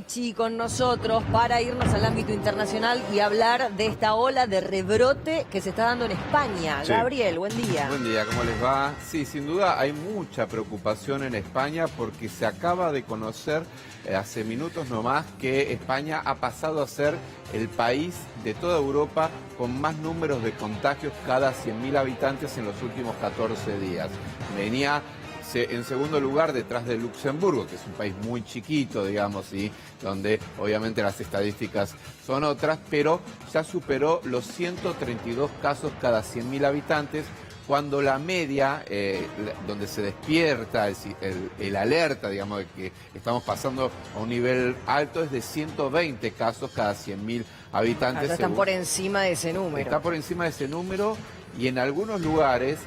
Michi con nosotros para irnos al ámbito internacional y hablar de esta ola de rebrote que se está dando en España. Sí. Gabriel, buen día. Buen día, ¿cómo les va? Sí, sin duda hay mucha preocupación en España porque se acaba de conocer hace minutos nomás que España ha pasado a ser el país de toda Europa con más números de contagios cada 100.000 habitantes en los últimos 14 días. Venía en segundo lugar detrás de Luxemburgo, que es un país muy chiquito, digamos, y donde obviamente las estadísticas son otras, pero ya superó los 132 casos cada 100.000 habitantes, cuando la media, donde se despierta el alerta, digamos, de que estamos pasando a un nivel alto, es de 120 casos cada 100.000 habitantes. Ya están por encima de ese número. Está por encima de ese número y en algunos lugares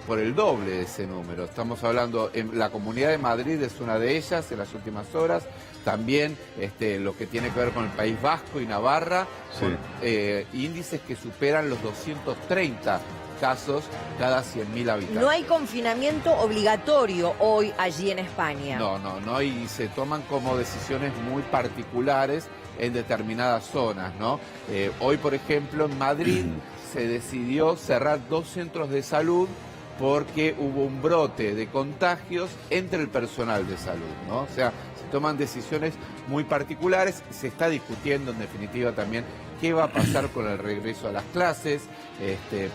por el doble de ese número. Estamos hablando, en la Comunidad de Madrid es una de ellas en las últimas horas, también lo que tiene que ver con el País Vasco y Navarra, sí, con índices que superan los 230 casos cada 100.000 habitantes. No hay confinamiento obligatorio hoy allí en España. No, y se toman como decisiones muy particulares en determinadas zonas, ¿no? Hoy, por ejemplo, en Madrid se decidió cerrar 2 centros de salud porque hubo un brote de contagios entre el personal de salud, ¿no? O sea, se toman decisiones muy particulares, se está discutiendo en definitiva también qué va a pasar con el regreso a las clases,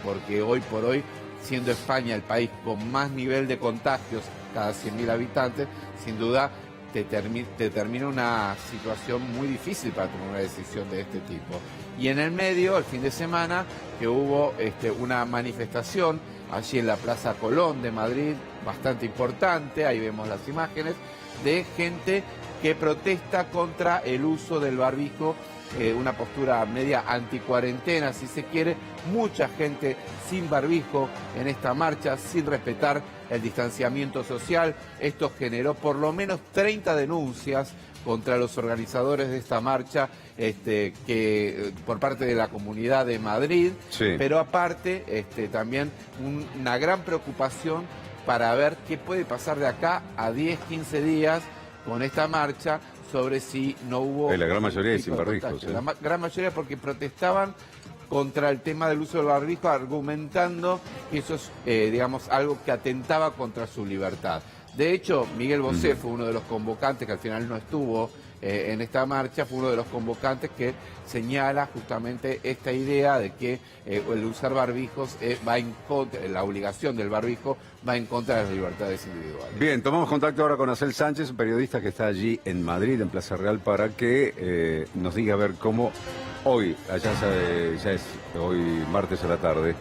porque hoy por hoy, siendo España el país con más nivel de contagios cada 100.000 habitantes, sin duda te termina una situación muy difícil para tomar una decisión de este tipo. Y en el medio, el fin de semana, que hubo una manifestación allí en la Plaza Colón de Madrid, bastante importante, ahí vemos las imágenes, de gente que protesta contra el uso del barbijo, una postura media anticuarentena, si se quiere, mucha gente sin barbijo en esta marcha, sin respetar el distanciamiento social. Esto generó por lo menos 30 denuncias contra los organizadores de esta marcha, que por parte de la Comunidad de Madrid, sí, pero aparte también una gran preocupación para ver qué puede pasar de acá a 10, 15 días con esta marcha, sobre si no hubo... La gran mayoría sin barbijos. La gran mayoría porque protestaban contra el tema del uso del barbijo, argumentando que eso es, digamos, algo que atentaba contra su libertad. De hecho, Miguel Bosé fue uno de los convocantes, que al final no estuvo en esta marcha, fue uno de los convocantes que señala justamente esta idea de que el usar barbijos va en contra, la obligación del barbijo va en contra de las libertades individuales. Bien, tomamos contacto ahora con Acel Sánchez, un periodista que está allí en Madrid, en Plaza Real, para que nos diga a ver cómo hoy, allá ya es hoy martes a la tarde,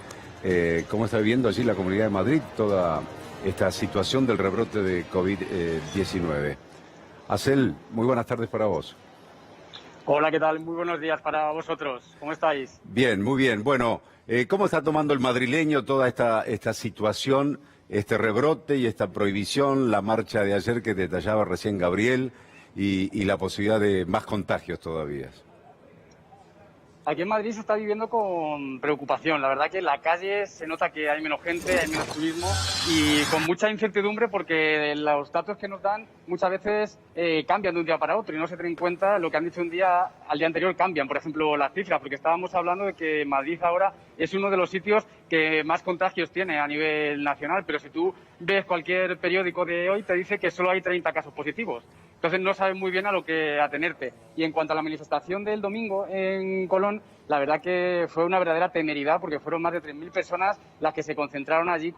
cómo está viviendo allí la Comunidad de Madrid toda esta situación del rebrote de COVID-19. Acel, muy buenas tardes para vos. Hola, ¿qué tal? Muy buenos días para vosotros. ¿Cómo estáis? Bien, muy bien. Bueno, ¿cómo está tomando el madrileño toda esta situación, este rebrote y esta prohibición, la marcha de ayer que detallaba recién Gabriel y la posibilidad de más contagios todavía? Aquí en Madrid se está viviendo con preocupación. La verdad que en la calle se nota que hay menos gente, hay menos turismo y con mucha incertidumbre porque los datos que nos dan muchas veces cambian de un día para otro y no se tienen en cuenta lo que han dicho un día al día anterior, cambian. Por ejemplo, las cifras, porque estábamos hablando de que Madrid ahora es uno de los sitios que más contagios tiene a nivel nacional, pero si tú ves cualquier periódico de hoy te dice que solo hay 30 casos positivos. Entonces no sabes muy bien a lo que atenerte. Y en cuanto a la manifestación del domingo en Colón, la verdad que fue una verdadera temeridad porque fueron más de 3.000 personas las que se concentraron allí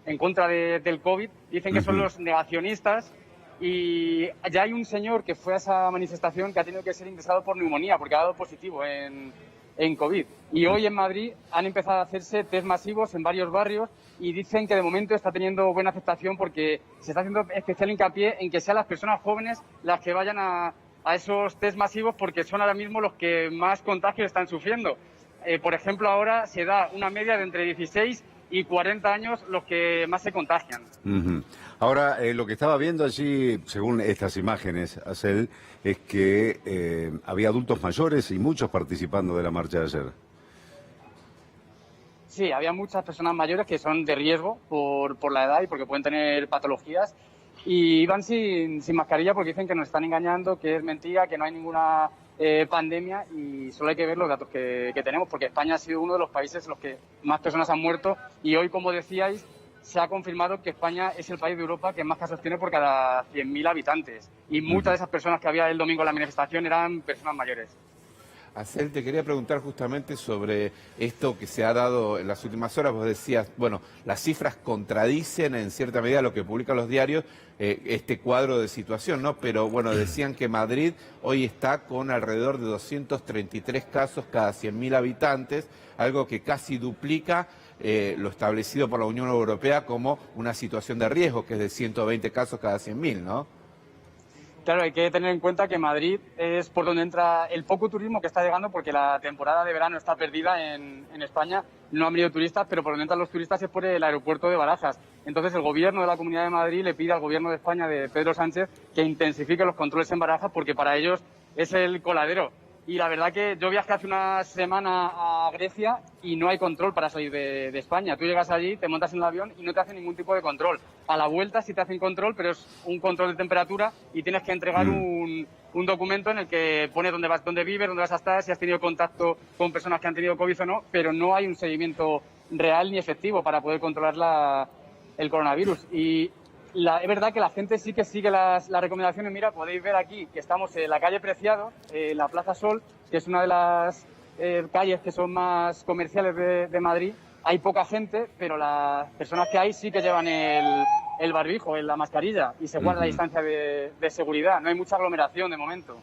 en contra del COVID. Dicen que son los negacionistas y ya hay un señor que fue a esa manifestación que ha tenido que ser ingresado por neumonía porque ha dado positivo en COVID. Y hoy en Madrid han empezado a hacerse test masivos en varios barrios y dicen que de momento está teniendo buena aceptación porque se está haciendo especial hincapié en que sean las personas jóvenes las que vayan a esos test masivos porque son ahora mismo los que más contagios están sufriendo. Por ejemplo, ahora se da una media de entre 16 y 40 años los que más se contagian. Ahora, lo que estaba viendo allí, según estas imágenes, Acel, es que había adultos mayores y muchos participando de la marcha de ayer. Sí, había muchas personas mayores que son de riesgo por la edad y porque pueden tener patologías. y iban sin mascarilla porque dicen que nos están engañando, que es mentira, que no hay ninguna pandemia, y solo hay que ver los datos que tenemos, porque España ha sido uno de los países en los que más personas han muerto, y hoy, como decíais, se ha confirmado que España es el país de Europa que más casos tiene por cada 100.000 habitantes, y muchas de esas personas que había el domingo en la manifestación eran personas mayores. Acel, te quería preguntar justamente sobre esto que se ha dado en las últimas horas. Vos decías, bueno, las cifras contradicen en cierta medida lo que publican los diarios, este cuadro de situación, ¿no? Pero bueno, decían que Madrid hoy está con alrededor de 233 casos cada 100.000 habitantes, algo que casi duplica lo establecido por la Unión Europea como una situación de riesgo, que es de 120 casos cada 100.000, ¿no? Claro, hay que tener en cuenta que Madrid es por donde entra el poco turismo que está llegando, porque la temporada de verano está perdida en España. No han venido turistas, pero por donde entran los turistas es por el aeropuerto de Barajas. Entonces el gobierno de la Comunidad de Madrid le pide al gobierno de España, de Pedro Sánchez, que intensifique los controles en Barajas, porque para ellos es el coladero. Y la verdad que yo viajé hace una semana a Grecia y no hay control para salir de España. Tú llegas allí, te montas en el avión y no te hacen ningún tipo de control. A la vuelta sí te hacen control, pero es un control de temperatura y tienes que entregar un documento en el que pone dónde vas, dónde vives, dónde vas a estar, si has tenido contacto con personas que han tenido COVID o no, pero no hay un seguimiento real ni efectivo para poder controlar el coronavirus. Y es verdad que la gente sí que sigue las recomendaciones. Mira, podéis ver aquí que estamos en la calle Preciado, la Plaza Sol, que es una de las calles que son más comerciales de Madrid. Hay poca gente, pero las personas que hay sí que llevan el barbijo, la mascarilla, y se guarda la distancia de seguridad. No hay mucha aglomeración de momento.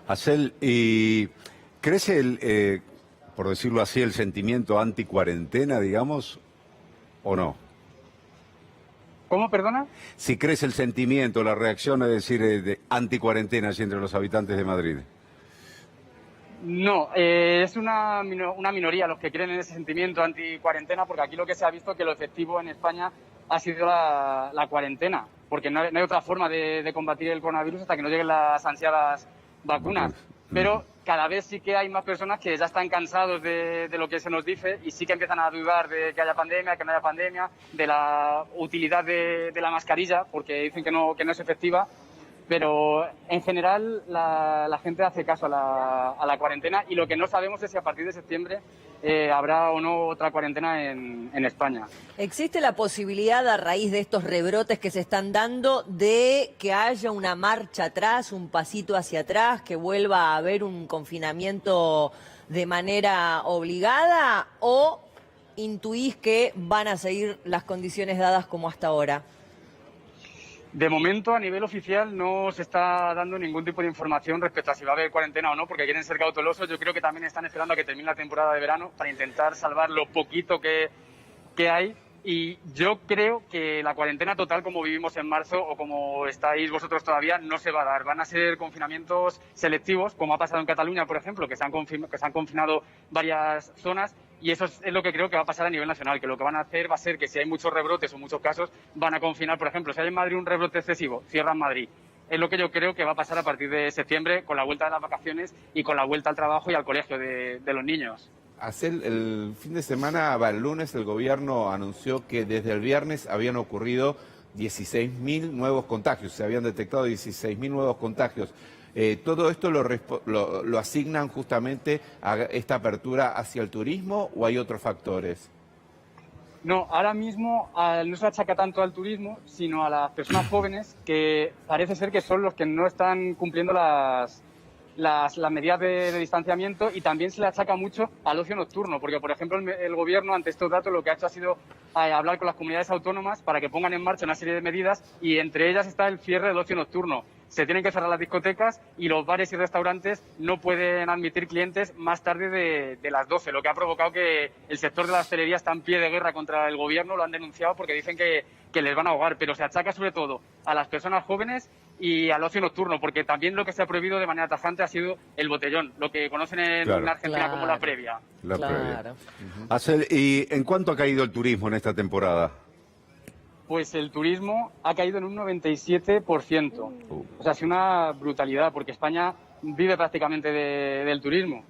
Acel, ¿y crece por decirlo así, el sentimiento anti-cuarentena, digamos, o no? ¿Cómo, perdona? Si crece el sentimiento, la reacción, es decir, de anti-cuarentena entre los habitantes de Madrid. No, es una minoría los que creen en ese sentimiento anti-cuarentena, porque aquí lo que se ha visto es que lo efectivo en España ha sido la cuarentena, porque no hay otra forma de combatir el coronavirus hasta que no lleguen las ansiadas vacunas. Pero cada vez sí que hay más personas que ya están cansados de lo que se nos dice y sí que empiezan a dudar de que haya pandemia, que no haya pandemia, de la utilidad de la mascarilla, porque dicen que no es efectiva. Pero en general la gente hace caso a la cuarentena, y lo que no sabemos es si a partir de septiembre habrá o no otra cuarentena en España. ¿Existe la posibilidad, a raíz de estos rebrotes que se están dando, de que haya una marcha atrás, un pasito hacia atrás, que vuelva a haber un confinamiento de manera obligada, o intuís que van a seguir las condiciones dadas como hasta ahora? De momento, a nivel oficial, no se está dando ningún tipo de información respecto a si va a haber cuarentena o no, porque quieren ser cautelosos. Yo creo que también están esperando a que termine la temporada de verano para intentar salvar lo poquito que hay. Y yo creo que la cuarentena total, como vivimos en marzo o como estáis vosotros todavía, no se va a dar. Van a ser confinamientos selectivos, como ha pasado en Cataluña, por ejemplo, que se han confinado varias zonas. Y eso es lo que creo que va a pasar a nivel nacional, que lo que van a hacer va a ser que si hay muchos rebrotes o muchos casos, van a confinar. Por ejemplo, si hay en Madrid un rebrote excesivo, cierran Madrid. Es lo que yo creo que va a pasar a partir de septiembre, con la vuelta de las vacaciones y con la vuelta al trabajo y al colegio de los niños. Acel, el fin de semana, el lunes, el gobierno anunció que desde el viernes habían ocurrido 16.000 nuevos contagios, se habían detectado 16.000 nuevos contagios. ¿Todo esto lo asignan justamente a esta apertura hacia el turismo o hay otros factores? No, ahora mismo no se achaca tanto al turismo, sino a las personas jóvenes, que parece ser que son los que no están cumpliendo las medidas de distanciamiento, y también se le achaca mucho al ocio nocturno, porque, por ejemplo, el gobierno, ante estos datos, lo que ha hecho ha sido hablar con las comunidades autónomas para que pongan en marcha una serie de medidas, y entre ellas está el cierre del ocio nocturno. Se tienen que cerrar las discotecas y los bares y restaurantes no pueden admitir clientes más tarde de las 12, lo que ha provocado que el sector de la hostelería está en pie de guerra contra el gobierno. Lo han denunciado porque dicen que les van a ahogar, pero se achaca sobre todo a las personas jóvenes y al ocio nocturno, porque también lo que se ha prohibido de manera tajante ha sido el botellón, lo que conocen en Argentina como la previa. La previa. Acel, ¿y en cuánto ha caído el turismo en esta temporada? Pues el turismo ha caído en un 97%. O sea, es una brutalidad, porque España vive prácticamente del turismo.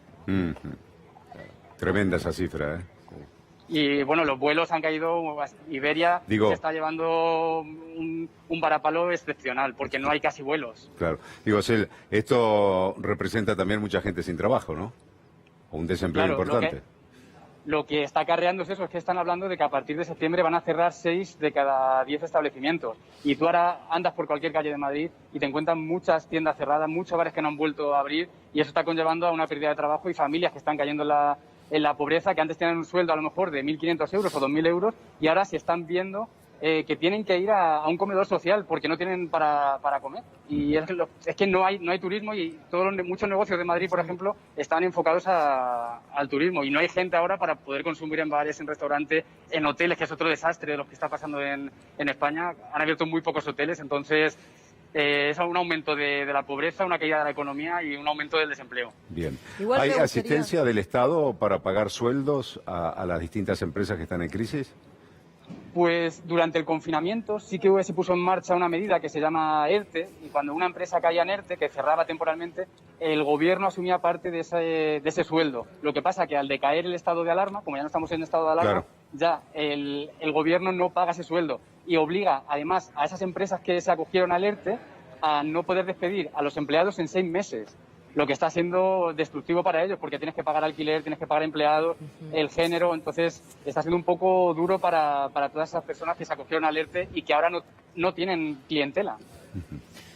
Tremenda esa cifra, ¿eh? Y bueno, los vuelos han caído, Iberia se está llevando un varapalo excepcional, porque no hay casi vuelos. Claro. Digo, Sel, esto representa también mucha gente sin trabajo, ¿no? O un desempleo importante. Lo que está acarreando es eso, es que están hablando de que a partir de septiembre van a cerrar 6 de cada 10 establecimientos. Y tú ahora andas por cualquier calle de Madrid y te encuentran muchas tiendas cerradas, muchos bares que no han vuelto a abrir, y eso está conllevando a una pérdida de trabajo y familias que están cayendo en la pobreza, que antes tenían un sueldo a lo mejor de 1.500 euros o 2.000 euros, y ahora se están viendo que tienen que ir a un comedor social porque no tienen para comer. Y es que no hay turismo, y muchos negocios de Madrid, por ejemplo, están enfocados al turismo, y no hay gente ahora para poder consumir en bares, en restaurantes, en hoteles, que es otro desastre de lo que está pasando en España. Han abierto muy pocos hoteles, entonces es un aumento de la pobreza, una caída de la economía y un aumento del desempleo. Bien. ¿Hay asistencia del Estado para pagar sueldos a las distintas empresas que están en crisis? Pues durante el confinamiento sí que se puso en marcha una medida que se llama ERTE, y cuando una empresa caía en ERTE, que cerraba temporalmente, el gobierno asumía parte de ese sueldo. Lo que pasa que al decaer el estado de alarma, como ya no estamos en estado de alarma, ya el gobierno no paga ese sueldo y obliga además a esas empresas que se acogieron al ERTE a no poder despedir a los empleados en 6 meses. Lo que está siendo destructivo para ellos, porque tienes que pagar alquiler, tienes que pagar empleados, el género, entonces está siendo un poco duro para todas esas personas que se acogieron al ERTE y que ahora no tienen clientela.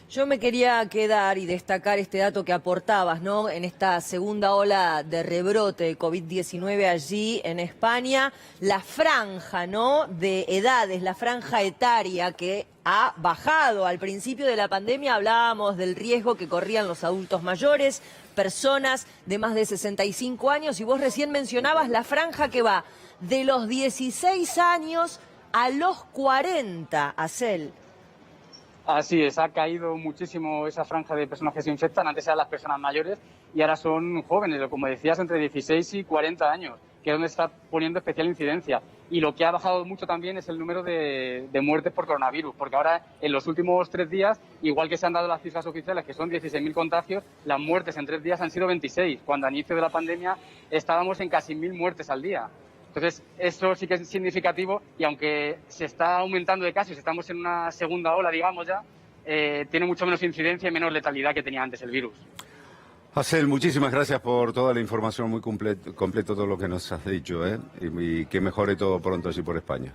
Yo me quería quedar y destacar este dato que aportabas, ¿no? En esta segunda ola de rebrote de COVID-19 allí en España, la franja, ¿no?, de edades, la franja etaria que ha bajado. Al principio de la pandemia hablábamos del riesgo que corrían los adultos mayores, personas de más de 65 años, y vos recién mencionabas la franja que va de los 16 años a los 40, Asel. Así es, ha caído muchísimo esa franja de personas que se infectan. Antes eran las personas mayores y ahora son jóvenes, como decías, entre 16 y 40 años, que es donde está poniendo especial incidencia. Y lo que ha bajado mucho también es el número de muertes por coronavirus, porque ahora en los últimos 3 días, igual que se han dado las cifras oficiales, que son 16.000 contagios, las muertes en 3 días han sido 26, cuando al inicio de la pandemia estábamos en casi 1.000 muertes al día. Entonces, eso sí que es significativo, y aunque se está aumentando de casos, estamos en una segunda ola, digamos ya, tiene mucho menos incidencia y menos letalidad que tenía antes el virus. Asel, muchísimas gracias por toda la información, muy completo todo lo que nos has dicho, y que mejore todo pronto así por España.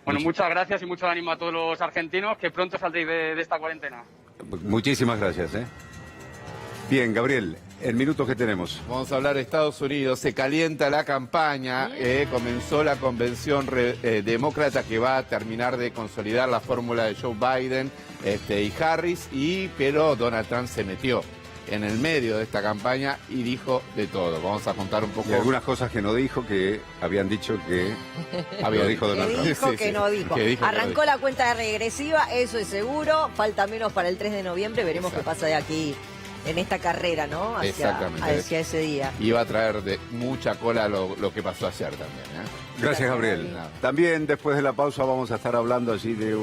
Bueno, muchas gracias y mucho ánimo a todos los argentinos, que pronto saldréis de esta cuarentena. Muchísimas gracias. Bien, Gabriel, el minuto que tenemos. Vamos a hablar de Estados Unidos. Se calienta la campaña. Comenzó la convención demócrata que va a terminar de consolidar la fórmula de Joe Biden y Harris, pero Donald Trump se metió en el medio de esta campaña y dijo de todo. Vamos a contar un poco. Y algunas cosas que no dijo, que habían dicho que dijo Donald Trump. Dijo que no dijo. Arrancó la cuenta regresiva, eso es seguro. Falta menos para el 3 de noviembre. Veremos qué pasa de aquí en esta carrera, ¿no? Hacia ese día. Y va a traer de mucha cola lo que pasó ayer también. Gracias, Gabriel. También después de la pausa vamos a estar hablando allí de